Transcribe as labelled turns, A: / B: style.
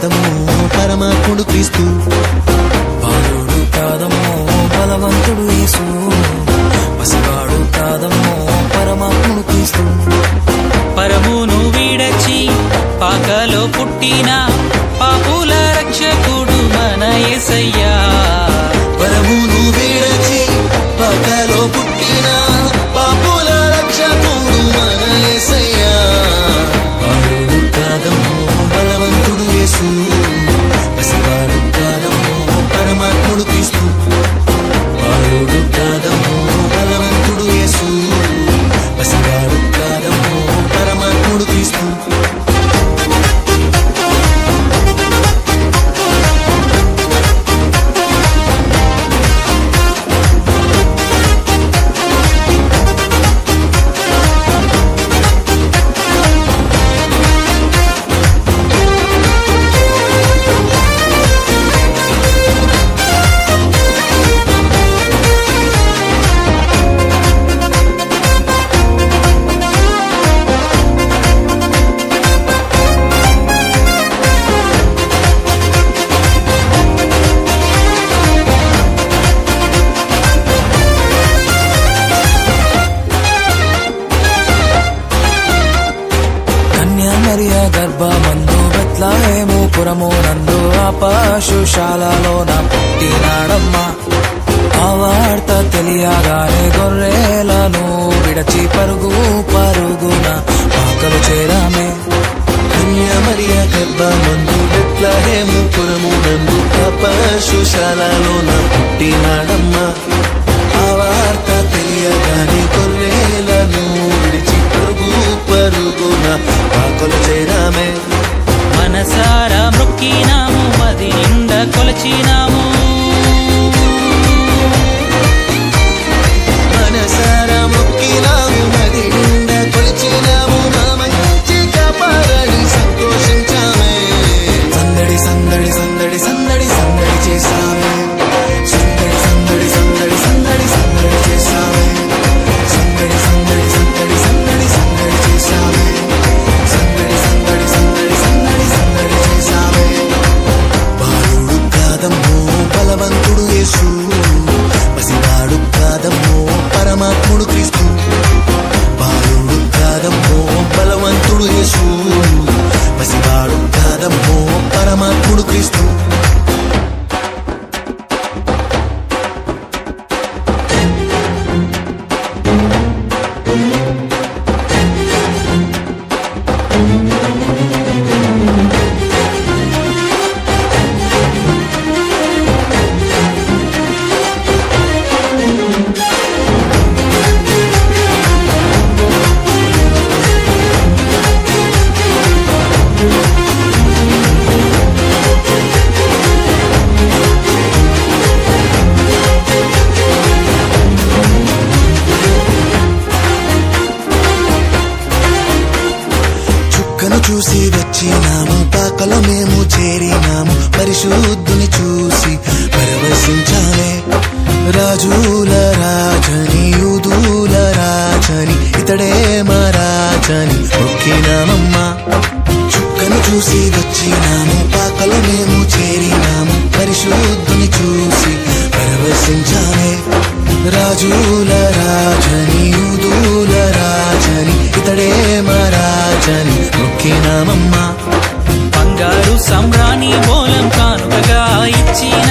A: కాదమ్మో పరమాత్ముడు క్రీస్తు,
B: బాలుడు కాదమ్మో బలవంతుడు యేసు, పసివాడు కాదమ్మో పరమాత్ముడు క్రీస్తు.
C: పరమును విడచి పాకలో పుట్టిన పాపుల రక్షకుడు మన యేసయ్యా.
A: పరమును విడచి పాకలో పుట్టిన పాపుల రక్షకుడు మన యేసయ్యా. బాలుడు కాదమ్మో బలవంతుడు యేసు, పసివాడు కాదమ్మో పరమాత్ముడు క్రీస్తు, బాలుడు కాదమ్మో బలవంతుడు యేసు, పసివాడు కాదమ్మో పరమాత్ముడు క్రీస్తు.
B: మరియా గర్భమందు బెత్లెహేము పురమునందు ఆ పశుశాలలోన పుట్టినాడమ్మా. ఆ వార్త తెలియగానే గొర్రెలను విడచి పరుగు పరుగున పాకలు చేరామే.
A: మరియా గర్భమందు బెత్లెహేము పురమునందు ఆ పశుశాలలోన పుట్టినాడమ్మా. ఆ వార్త తెలియగానే గొర్రెలను విడిచి పరుగు పరుగున పాకలు చేరామే.
C: మనసారా మొక్కినాము, మది నిండా కొలచినాము,
A: మనసారా మొక్కినాము, మది నిండా కొలిచినాము, మా మంచి కాపాడని సంతోషించామే. సందడి సందడి సందడి సందడి సందడి చేసామే, సందడి సందడి సందడి సందడి సందడి చేసామే, సందడి సందడి సందడి సందడి సందడి చేసామే, సందడి సందడి సందడి సందడి సందడి చేసామే. బాలుడు కాదమ్మో బలవంతుడు యేసు, పసివాడు కాదమ్మో పరమాత్ముడు క్రీస్తు, బాలుడు కాదమ్మో బలవంతుడు యేసు, పసివాడు కాదమ్మో పరమాత్ముడు క్రీస్తు. చూసి వచ్చినాము, పాకలో మేము చేరినాము, పరిశుద్ధుని చూసి పరవశించాలే. రాజుల రాజని యూదుల రాజని ఇతడే మా రాజని మొక్కినామమ్మా. చుక్కను చూసి వచ్చినాము, పాకలో మేము చేరినాము, పరిశుద్ధుని చూసి పరవశించాలే. రాజుల రాజని యూదుల రాజని ఇతడే మా రాజని మొక్కినామమ్మా.
C: బంగారు సంబ్రాణి బోలం కానుకగా ఇచ్చిన